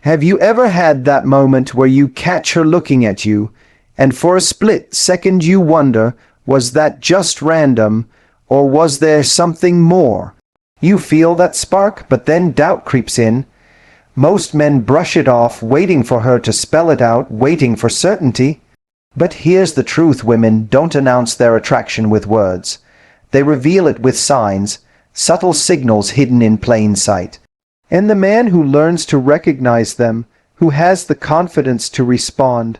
Have you ever had that moment where you catch her looking at you, and for a split second you wonder, was that just random, or was there something more? You feel that spark, but then doubt creeps in. Most men brush it off, waiting for her to spell it out, waiting for certainty. But here's the truth: women don't announce their attraction with words. They reveal it with signs, subtle signals hidden in plain sight. And the man who learns to recognize them, who has the confidence to respond,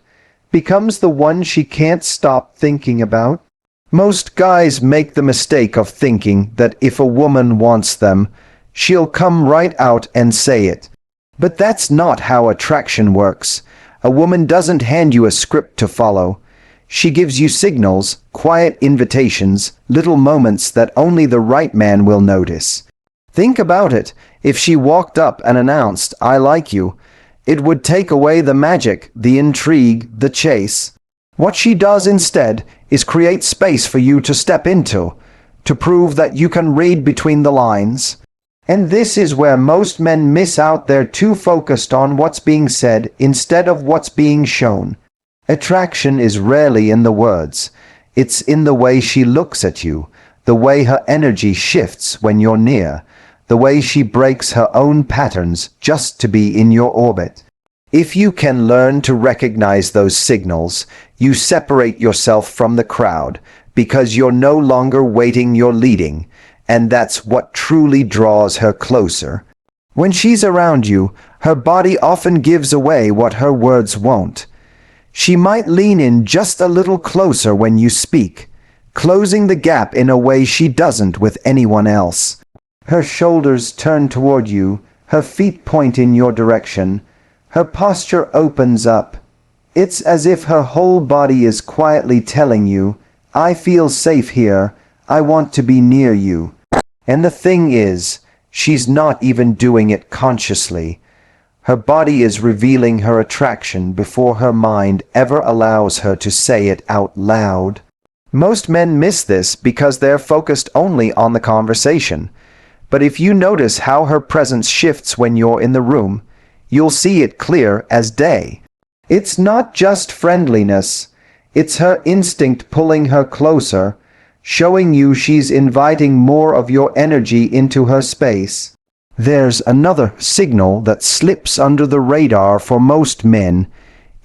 becomes the one she can't stop thinking about. Most guys make the mistake of thinking that if a woman wants them, she'll come right out and say it. But that's not how attraction works. A woman doesn't hand you a script to follow. She gives you signals, quiet invitations, little moments that only the right man will notice. Think about it. If she walked up and announced, "I like you," it would take away the magic, the intrigue, the chase. What she does instead is create space for you to step into, to prove that you can read between the lines. And this is where most men miss out. They're too focused on what's being said instead of what's being shown. Attraction is rarely in the words. It's in the way she looks at you, the way her energy shifts when you're near, the way she breaks her own patterns just to be in your orbit. If you can learn to recognize those signals, you separate yourself from the crowd, because you're no longer waiting, you're leading, and that's what truly draws her closer. When she's around you, her body often gives away what her words won't. She might lean in just a little closer when you speak, closing the gap in a way she doesn't with anyone else. Her shoulders turn toward you, her feet point in your direction, her posture opens up. It's as if her whole body is quietly telling you, "I feel safe here, I want to be near you." And the thing is, she's not even doing it consciously. Her body is revealing her attraction before her mind ever allows her to say it out loud. Most men miss this because they're focused only on the conversation. But if you notice how her presence shifts when you're in the room, you'll see it clear as day. It's not just friendliness. It's her instinct pulling her closer, showing you she's inviting more of your energy into her space. There's another signal that slips under the radar for most men,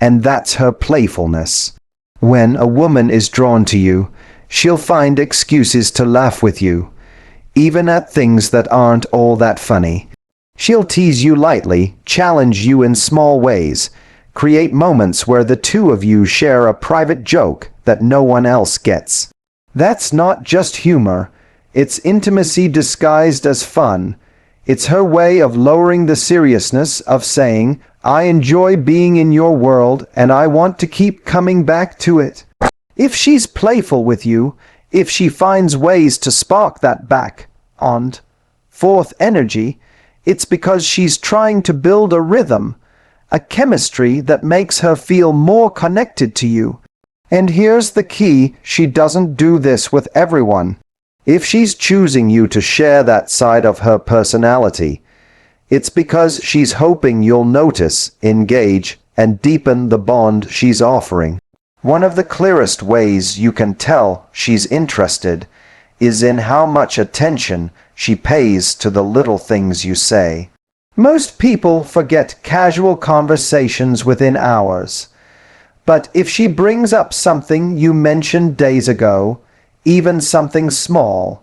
and that's her playfulness. When a woman is drawn to you, she'll find excuses to laugh with you, even at things that aren't all that funny. She'll tease you lightly, challenge you in small ways, create moments where the two of you share a private joke that no one else gets. That's not just humor, it's intimacy disguised as fun. It's her way of lowering the seriousness, of saying, "I enjoy being in your world and I want to keep coming back to it." If she's playful with you, if she finds ways to spark that back and forth energy, it's because she's trying to build a rhythm, a chemistry that makes her feel more connected to you. And here's the key: she doesn't do this with everyone. If she's choosing you to share that side of her personality, it's because she's hoping you'll notice, engage, and deepen the bond she's offering. One of the clearest ways you can tell she's interested is in how much attention she pays to the little things you say. Most people forget casual conversations within hours. But if she brings up something you mentioned days ago, even something small,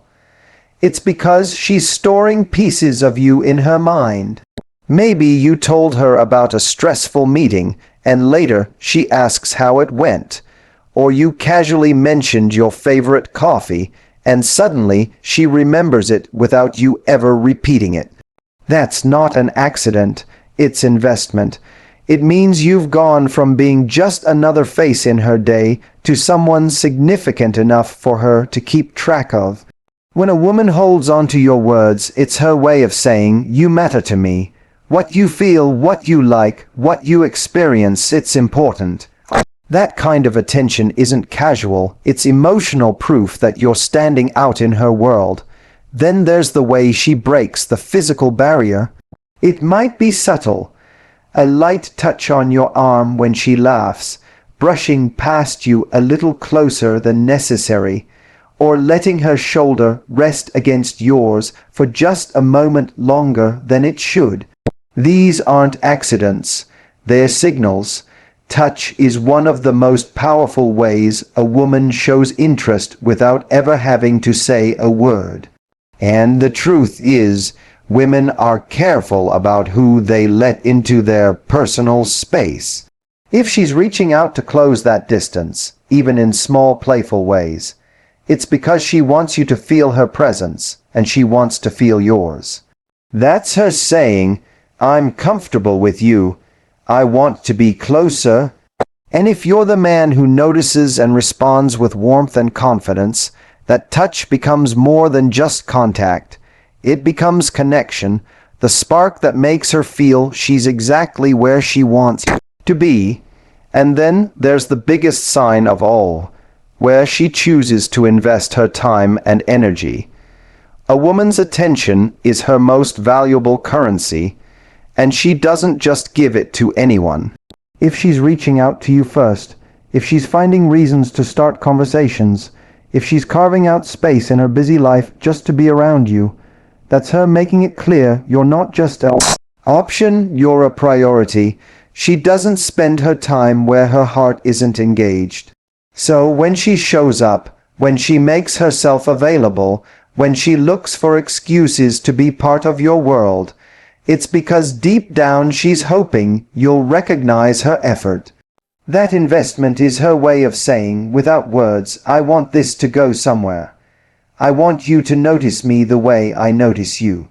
it's because she's storing pieces of you in her mind. Maybe you told her about a stressful meeting, and later she asks how it went. Or you casually mentioned your favorite coffee, and suddenly she remembers it without you ever repeating it. That's not an accident, it's investment. It means you've gone from being just another face in her day to someone significant enough for her to keep track of. When a woman holds on to your words, it's her way of saying, "You matter to me. What you feel, what you like, what you experience, it's important." That kind of attention isn't casual, it's emotional proof that you're standing out in her world. Then there's the way she breaks the physical barrier. It might be subtle, A light touch on your arm when she laughs, brushing past you a little closer than necessary, or letting her shoulder rest against yours for just a moment longer than it should. These aren't accidents, they're signals. Touch is one of the most powerful ways a woman shows interest without ever having to say a word. And the truth is, women are careful about who they let into their personal space. If she's reaching out to close that distance, even in small playful ways, it's because she wants you to feel her presence, and she wants to feel yours. That's her saying, "I'm comfortable with you. I want to be closer." And if you're the man who notices and responds with warmth and confidence, that touch becomes more than just contact. It becomes connection, the spark that makes her feel she's exactly where she wants to be. And then there's the biggest sign of all, where she chooses to invest her time and energy. A woman's attention is her most valuable currency, and she doesn't just give it to anyone. If she's reaching out to you first, if she's finding reasons to start conversations, if she's carving out space in her busy life just to be around you, that's her making it clear you're not just an option, you're a priority. She doesn't spend her time where her heart isn't engaged. So when she shows up, when she makes herself available, when she looks for excuses to be part of your world, it's because deep down she's hoping you'll recognize her effort. That investment is her way of saying, without words, "I want this to go somewhere. I want you to notice me the way I notice you."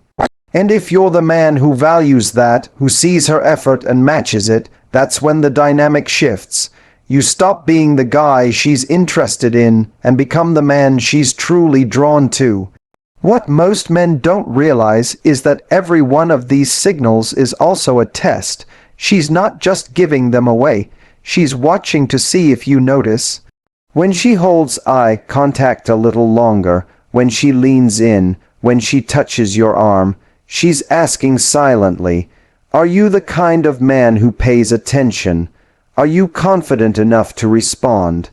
And if you're the man who values that, who sees her effort and matches it, that's when the dynamic shifts. You stop being the guy she's interested in and become the man she's truly drawn to. What most men don't realize is that every one of these signals is also a test. She's not just giving them away. She's watching to see if you notice. When she holds eye contact a little longer, when she leans in, when she touches your arm, she's asking silently, "Are you the kind of man who pays attention? Are you confident enough to respond?"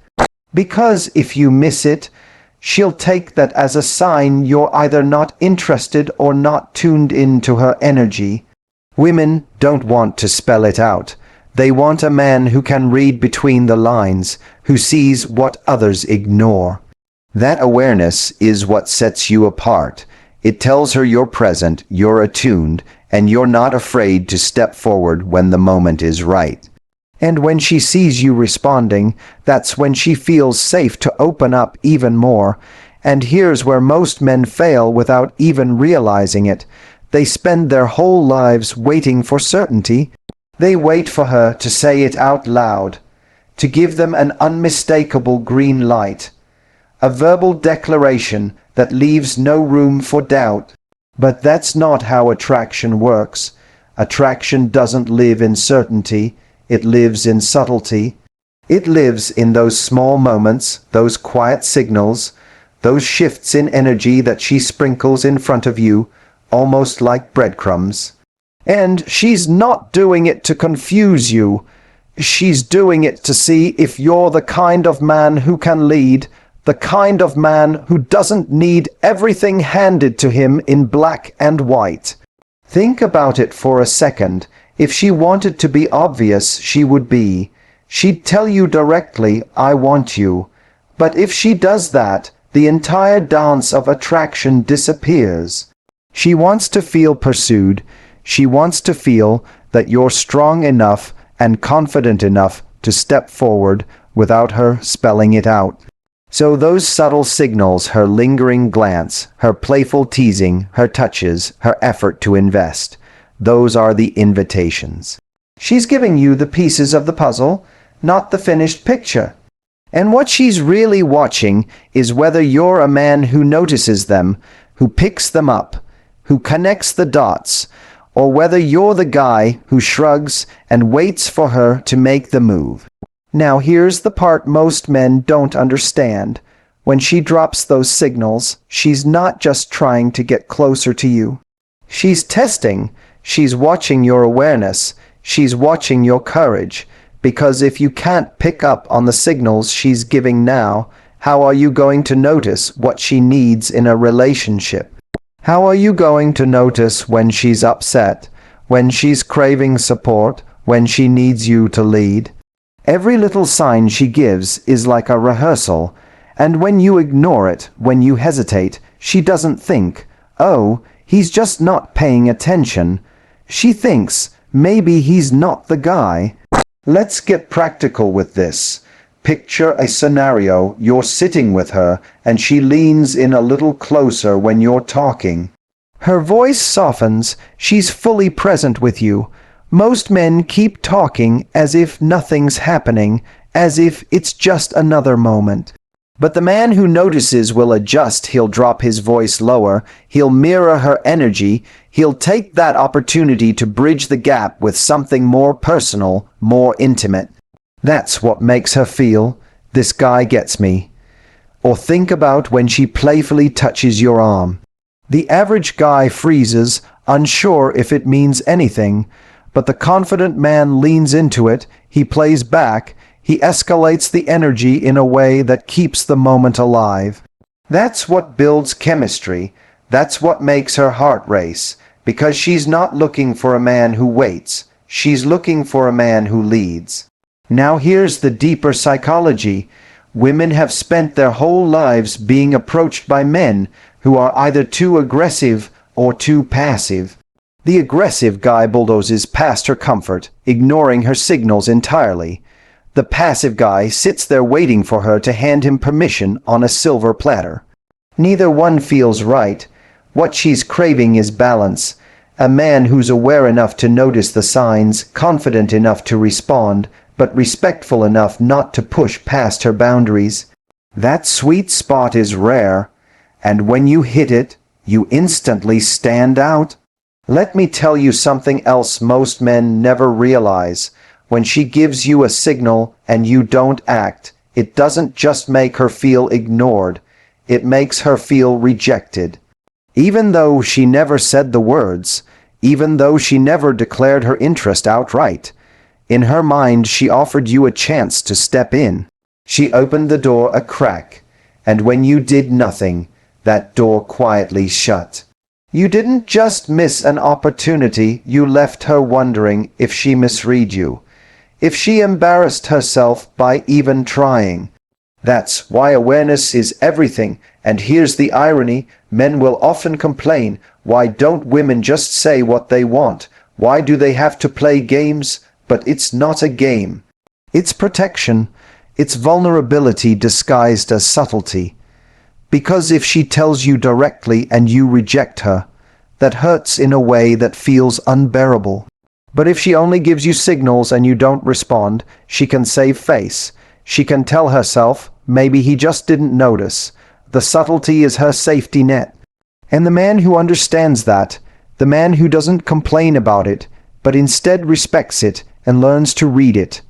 Because if you miss it, she'll take that as a sign you're either not interested or not tuned into her energy. Women don't want to spell it out. They want a man who can read between the lines, who sees what others ignore. That awareness is what sets you apart. It tells her you're present, you're attuned, and you're not afraid to step forward when the moment is right. And when she sees you responding, that's when she feels safe to open up even more. And here's where most men fail without even realizing it. They spend their whole lives waiting for certainty. They wait for her to say it out loud, to give them an unmistakable green light, a verbal declaration that leaves no room for doubt. But that's not how attraction works. Attraction doesn't live in certainty. It lives in subtlety. It lives in those small moments, those quiet signals, those shifts in energy that she sprinkles in front of you, almost like breadcrumbs. And she's not doing it to confuse you. She's doing it to see if you're the kind of man who can lead, the kind of man who doesn't need everything handed to him in black and white. Think about it for a second. If she wanted to be obvious, she would be. She'd tell you directly, "I want you." But if she does that, the entire dance of attraction disappears. She wants to feel pursued. She wants to feel that you're strong enough and confident enough to step forward without her spelling it out. So those subtle signals, her lingering glance, her playful teasing, her touches, her effort to invest, those are the invitations. She's giving you the pieces of the puzzle, not the finished picture. And what she's really watching is whether you're a man who notices them, who picks them up, who connects the dots, or whether you're the guy who shrugs and waits for her to make the move. Now here's the part most men don't understand. When she drops those signals, she's not just trying to get closer to you. She's testing. She's watching your awareness. She's watching your courage, because if you can't pick up on the signals she's giving now, how are you going to notice what she needs in a relationship? How are you going to notice when she's upset, when she's craving support, when she needs you to lead? Every little sign she gives is like a rehearsal, and when you ignore it, when you hesitate, she doesn't think, "Oh, he's just not paying attention." She thinks, "Maybe he's not the guy." Let's get practical with this. Picture a scenario: you're sitting with her, and she leans in a little closer when you're talking. Her voice softens, she's fully present with you. Most men keep talking as if nothing's happening, as if it's just another moment. But the man who notices will adjust. He'll drop his voice lower, he'll mirror her energy, he'll take that opportunity to bridge the gap with something more personal, more intimate. That's what makes her feel, "This guy gets me." Or think about when she playfully touches your arm. The average guy freezes, unsure if it means anything, but the confident man leans into it, he plays back, he escalates the energy in a way that keeps the moment alive. That's what builds chemistry. That's what makes her heart race, because she's not looking for a man who waits. She's looking for a man who leads. Now here's the deeper psychology. Women have spent their whole lives being approached by men who are either too aggressive or too passive. The aggressive guy bulldozes past her comfort, ignoring her signals entirely. The passive guy sits there waiting for her to hand him permission on a silver platter. Neither one feels right. What she's craving is balance. A man who's aware enough to notice the signs, confident enough to respond, but respectful enough not to push past her boundaries. That sweet spot is rare, and when you hit it, you instantly stand out. Let me tell you something else most men never realize. When she gives you a signal and you don't act, it doesn't just make her feel ignored, it makes her feel rejected. Even though she never said the words, even though she never declared her interest outright, in her mind she offered you a chance to step in. She opened the door a crack, and when you did nothing, that door quietly shut. You didn't just miss an opportunity, you left her wondering if she misread you, if she embarrassed herself by even trying. That's why awareness is everything, and here's the irony: men will often complain, why don't women just say what they want? Why do they have to play games? But it's not a game. It's protection. It's vulnerability disguised as subtlety. Because if she tells you directly and you reject her, that hurts in a way that feels unbearable. But if she only gives you signals and you don't respond, she can save face. She can tell herself, maybe he just didn't notice. The subtlety is her safety net. And the man who understands that, the man who doesn't complain about it, but instead respects it and learns to read it,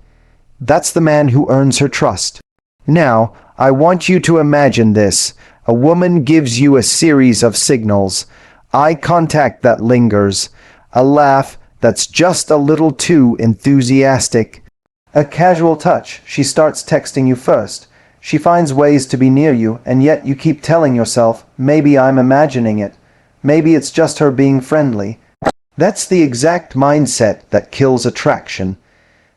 that's the man who earns her trust. Now, I want you to imagine this. A woman gives you a series of signals. Eye contact that lingers. A laugh that's just a little too enthusiastic. A casual touch. She starts texting you first. She finds ways to be near you, and yet you keep telling yourself, maybe I'm imagining it. Maybe it's just her being friendly. That's the exact mindset that kills attraction.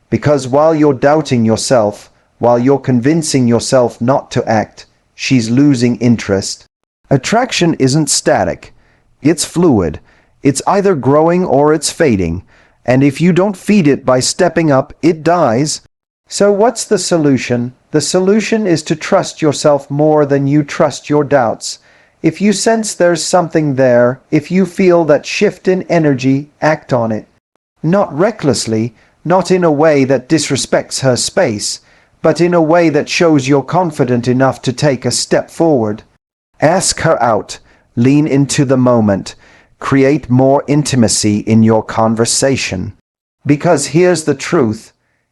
Because while you're doubting yourself, while you're convincing yourself not to act, she's losing interest. Attraction isn't static. It's fluid. It's either growing or it's fading. And if you don't feed it by stepping up, it dies. So what's the solution? The solution is to trust yourself more than you trust your doubts. If you sense there's something there, if you feel that shift in energy, act on it. Not recklessly, not in a way that disrespects her space, but in a way that shows you're confident enough to take a step forward. Ask her out. Lean into the moment. Create more intimacy in your conversation. Because here's the truth.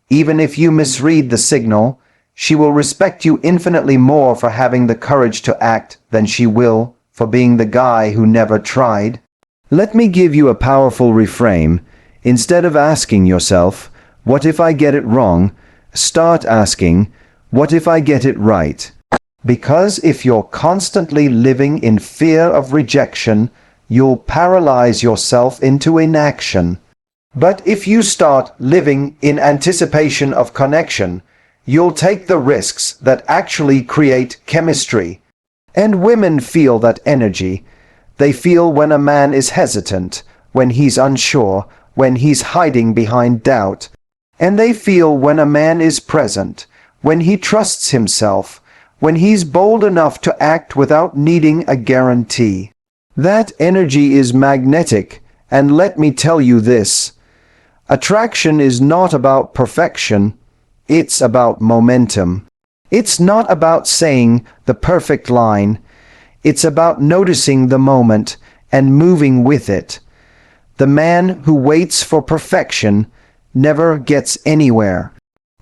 Even if you misread the signal, she will respect you infinitely more for having the courage to act than she will for being the guy who never tried. Let me give you a powerful reframe. Instead of asking yourself, what if I get it wrong? Start asking, what if I get it right? Because if you're constantly living in fear of rejection, you'll paralyze yourself into inaction. But if you start living in anticipation of connection, you'll take the risks that actually create chemistry. And women feel that energy. They feel when a man is hesitant, when he's unsure, when he's hiding behind doubt. And they feel when a man is present, when he trusts himself, when he's bold enough to act without needing a guarantee. That energy is magnetic, and let me tell you this. Attraction is not about perfection, it's about momentum. It's not about saying the perfect line, it's about noticing the moment and moving with it. The man who waits for perfection never gets anywhere.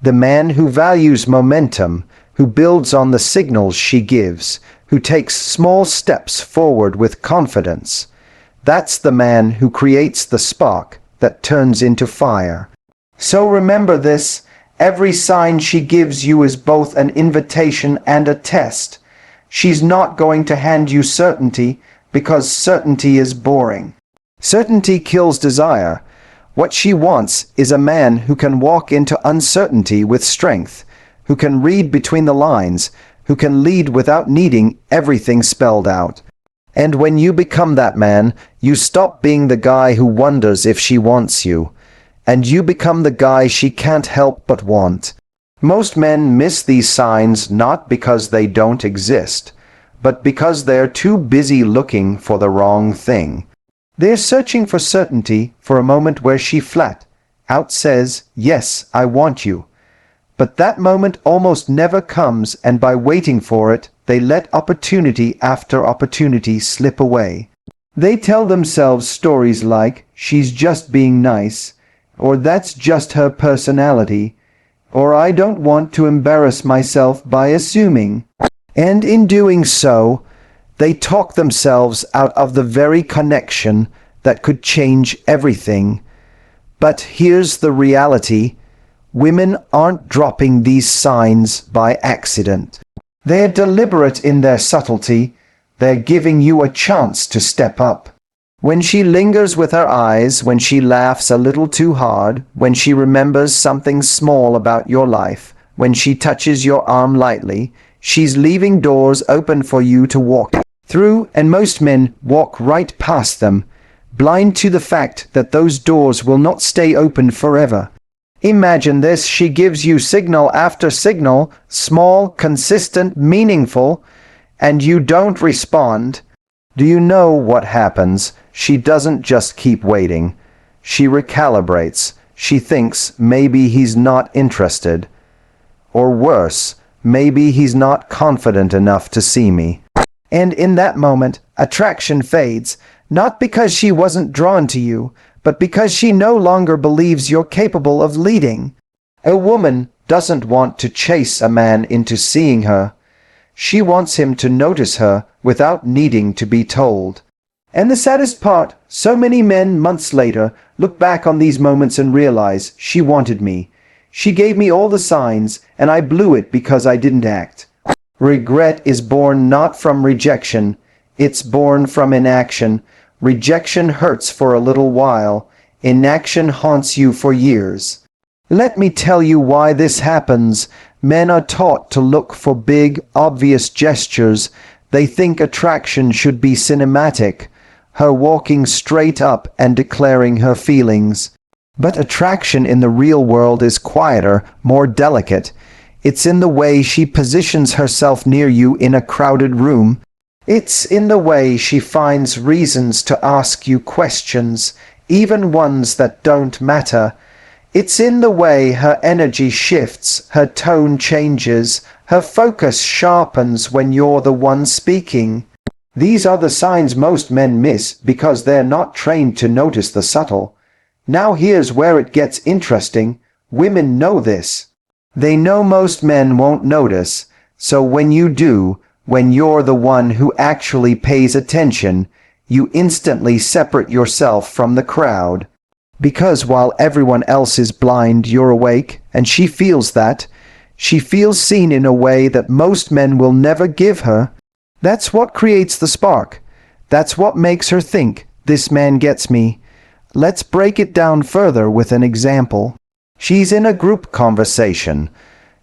The man who values momentum, who builds on the signals she gives, who takes small steps forward with confidence, that's the man who creates the spark that turns into fire. So remember this, every sign she gives you is both an invitation and a test. She's not going to hand you certainty because certainty is boring. Certainty kills desire. What she wants is a man who can walk into uncertainty with strength, who can read between the lines, who can lead without needing everything spelled out. And when you become that man, you stop being the guy who wonders if she wants you, and you become the guy she can't help but want. Most men miss these signs not because they don't exist, but because they're too busy looking for the wrong thing. They're searching for certainty for a moment where she flat out says, "Yes, I want you." But that moment almost never comes, and by waiting for it, they let opportunity after opportunity slip away. They tell themselves stories like, "She's just being nice," or "That's just her personality," or "I don't want to embarrass myself by assuming." And in doing so, they talk themselves out of the very connection that could change everything. But here's the reality. Women aren't dropping these signs by accident. They're deliberate in their subtlety. They're giving you a chance to step up. When she lingers with her eyes, when she laughs a little too hard, when she remembers something small about your life, when she touches your arm lightly, she's leaving doors open for you to walk through, and most men walk right past them, blind to the fact that those doors will not stay open forever. Imagine this, she gives you signal after signal, small, consistent, meaningful, and you don't respond. Do you know what happens? She doesn't just keep waiting. She recalibrates. She thinks maybe he's not interested. Or worse, maybe he's not confident enough to see me. And in that moment, attraction fades, not because she wasn't drawn to you, but because she no longer believes you're capable of leading. A woman doesn't want to chase a man into seeing her. She wants him to notice her without needing to be told. And the saddest part, so many men months later look back on these moments and realize, she wanted me. She gave me all the signs, and I blew it because I didn't act. Regret is born not from rejection, it's born from inaction. Rejection hurts for a little while, inaction haunts you for years. Let me tell you why this happens. Men are taught to look for big, obvious gestures. They think attraction should be cinematic, her walking straight up and declaring her feelings. But attraction in the real world is quieter, more delicate. It's in the way she positions herself near you in a crowded room. It's in the way she finds reasons to ask you questions, even ones that don't matter. It's in the way her energy shifts, her tone changes, her focus sharpens when you're the one speaking. These are the signs most men miss because they're not trained to notice the subtle. Now here's where it gets interesting. Women know this. They know most men won't notice, so when you do, when you're the one who actually pays attention, you instantly separate yourself from the crowd. Because while everyone else is blind, you're awake, and she feels that. She feels seen in a way that most men will never give her. That's what creates the spark. That's what makes her think, this man gets me. Let's break it down further with an example. She's in a group conversation.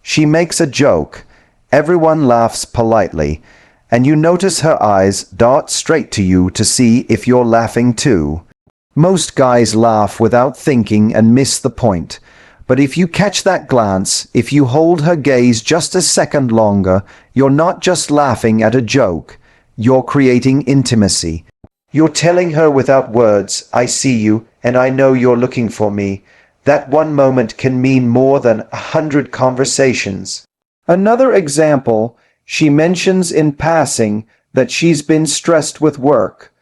She makes a joke. Everyone laughs politely, and you notice her eyes dart straight to you to see if you're laughing too. Most guys laugh without thinking and miss the point. But if you catch that glance, if you hold her gaze just a second longer, you're not just laughing at a joke. You're creating intimacy. You're telling her without words, I see you, and I know you're looking for me. That one moment can mean more than 100 conversations. Another example, she mentions in passing that she's been stressed with work.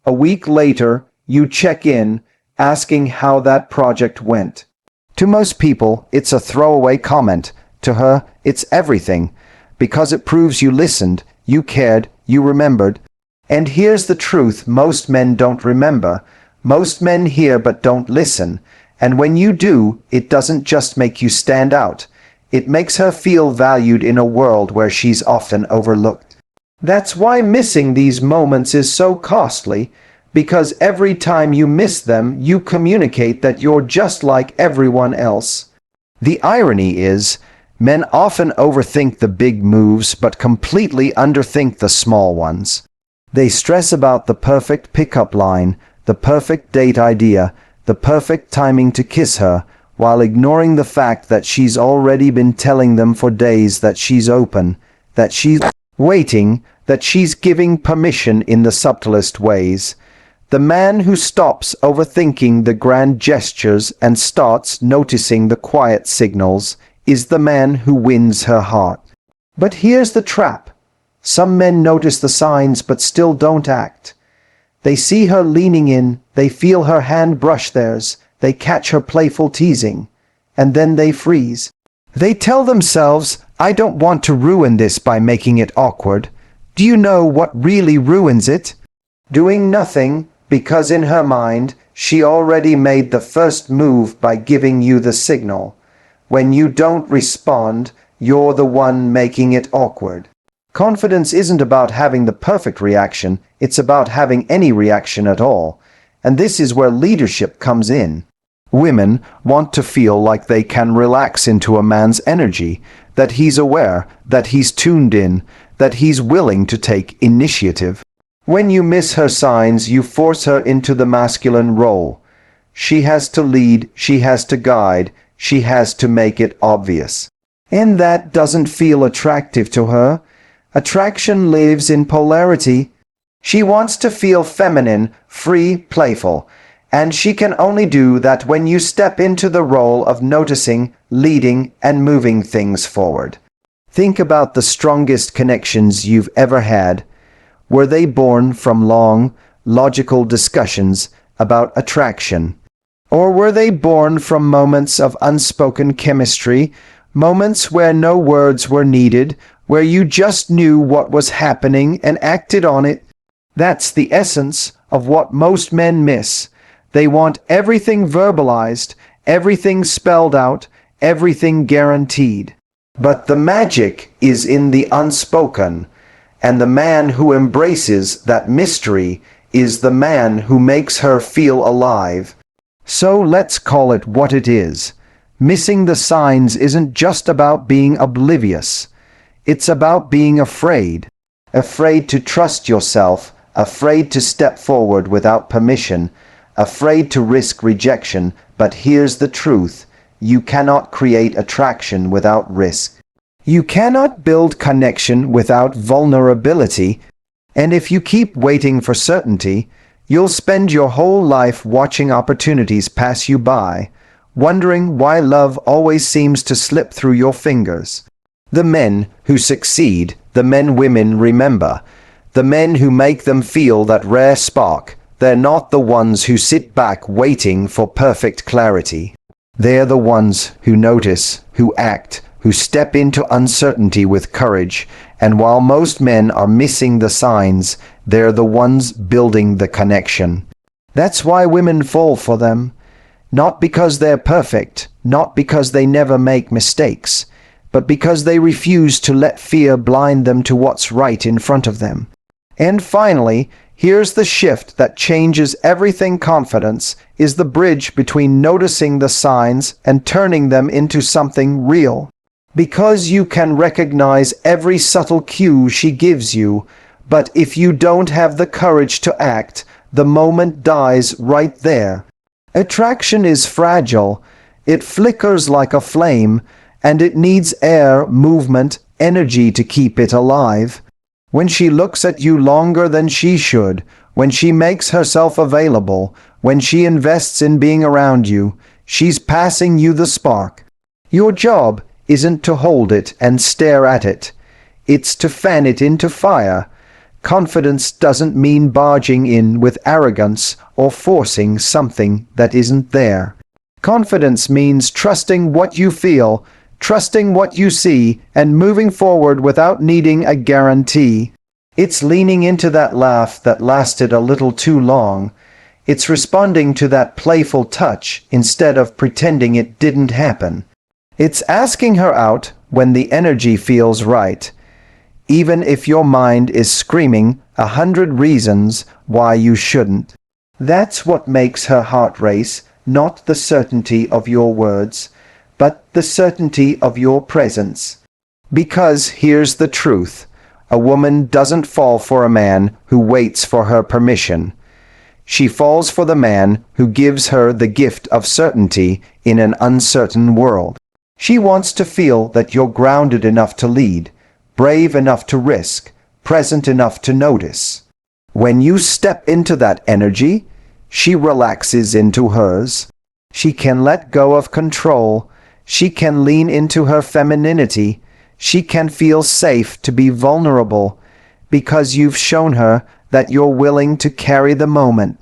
A week later, you check in, asking how that project went. To most people, it's a throwaway comment. To her, it's everything, because it proves you listened, you cared, you remembered. And here's the truth most men don't remember. Most men hear but don't listen. And when you do, it doesn't just make you stand out. It makes her feel valued in a world where she's often overlooked. That's why missing these moments is so costly, because every time you miss them, you communicate that you're just like everyone else. The irony is, men often overthink the big moves but completely underthink the small ones. They stress about the perfect pickup line, the perfect date idea, the perfect timing to kiss her, while ignoring the fact that she's already been telling them for days that she's open, that she's waiting, that she's giving permission in the subtlest ways. The man who stops overthinking the grand gestures and starts noticing the quiet signals is the man who wins her heart. But here's the trap. Some men notice the signs but still don't act. They see her leaning in, they feel her hand brush theirs, they catch her playful teasing, and then they freeze. They tell themselves, I don't want to ruin this by making it awkward. Do you know what really ruins it? Doing nothing, because in her mind, she already made the first move by giving you the signal. When you don't respond, you're the one making it awkward. Confidence isn't about having the perfect reaction, it's about having any reaction at all. And this is where leadership comes in. Women want to feel like they can relax into a man's energy, that he's aware, that he's tuned in, that he's willing to take initiative. When you miss her signs, you force her into the masculine role. She has to lead, she has to guide, she has to make it obvious. And that doesn't feel attractive to her. Attraction lives in polarity. She wants to feel feminine, free, playful, and she can only do that when you step into the role of noticing, leading, and moving things forward. Think about the strongest connections you've ever had. Were they born from long, logical discussions about attraction? Or were they born from moments of unspoken chemistry, moments where no words were needed, where you just knew what was happening and acted on it? That's the essence of what most men miss. They want everything verbalized, everything spelled out, everything guaranteed. But the magic is in the unspoken, and the man who embraces that mystery is the man who makes her feel alive. So let's call it what it is. Missing the signs isn't just about being oblivious. It's about being afraid. Afraid to trust yourself, afraid to step forward without permission, afraid to risk rejection. But here's the truth. You cannot create attraction without risk. You cannot build connection without vulnerability. And if you keep waiting for certainty, you'll spend your whole life watching opportunities pass you by, wondering why love always seems to slip through your fingers. The men who succeed, the men women remember, the men who make them feel that rare spark, they're not the ones who sit back waiting for perfect clarity. They're the ones who notice, who act, who step into uncertainty with courage, and while most men are missing the signs, they're the ones building the connection. That's why women fall for them. Not because they're perfect, not because they never make mistakes, but because they refuse to let fear blind them to what's right in front of them. And finally, here's the shift that changes everything. Confidence is the bridge between noticing the signs and turning them into something real. Because you can recognize every subtle cue she gives you, but if you don't have the courage to act, the moment dies right there. Attraction is fragile. It flickers like a flame, and it needs air, movement, energy to keep it alive. When she looks at you longer than she should, when she makes herself available, when she invests in being around you, she's passing you the spark. Your job isn't to hold it and stare at it. It's to fan it into fire. Confidence doesn't mean barging in with arrogance or forcing something that isn't there. Confidence means trusting what you feel, trusting what you see, and moving forward without needing a guarantee. It's leaning into that laugh that lasted a little too long. It's responding to that playful touch instead of pretending it didn't happen. It's asking her out when the energy feels right, even if your mind is screaming 100 reasons why you shouldn't. That's what makes her heart race, not the certainty of your words, but the certainty of your presence. Because here's the truth. A woman doesn't fall for a man who waits for her permission. She falls for the man who gives her the gift of certainty in an uncertain world. She wants to feel that you're grounded enough to lead, brave enough to risk, present enough to notice. When you step into that energy, she relaxes into hers. She can let go of control. She can lean into her femininity. She can feel safe to be vulnerable because you've shown her that you're willing to carry the moment.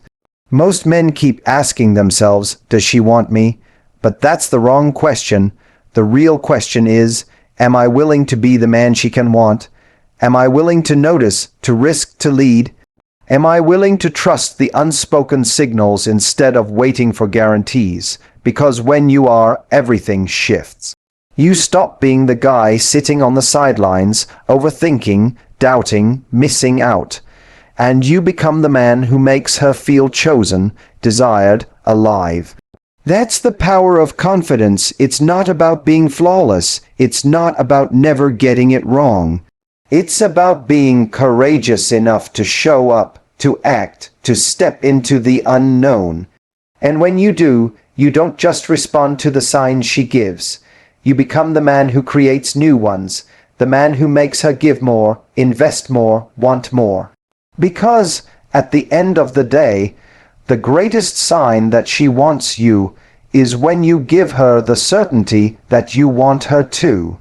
Most men keep asking themselves, does she want me? But that's the wrong question. The real question is, am I willing to be the man she can want? Am I willing to notice, to risk, to lead? Am I willing to trust the unspoken signals instead of waiting for guarantees? Because when you are, everything shifts. You stop being the guy sitting on the sidelines, overthinking, doubting, missing out. And you become the man who makes her feel chosen, desired, alive. That's the power of confidence. It's not about being flawless. It's not about never getting it wrong. It's about being courageous enough to show up, to act, to step into the unknown. And when you do, you don't just respond to the signs she gives. You become the man who creates new ones, the man who makes her give more, invest more, want more. Because, at the end of the day, the greatest sign that she wants you is when you give her the certainty that you want her to.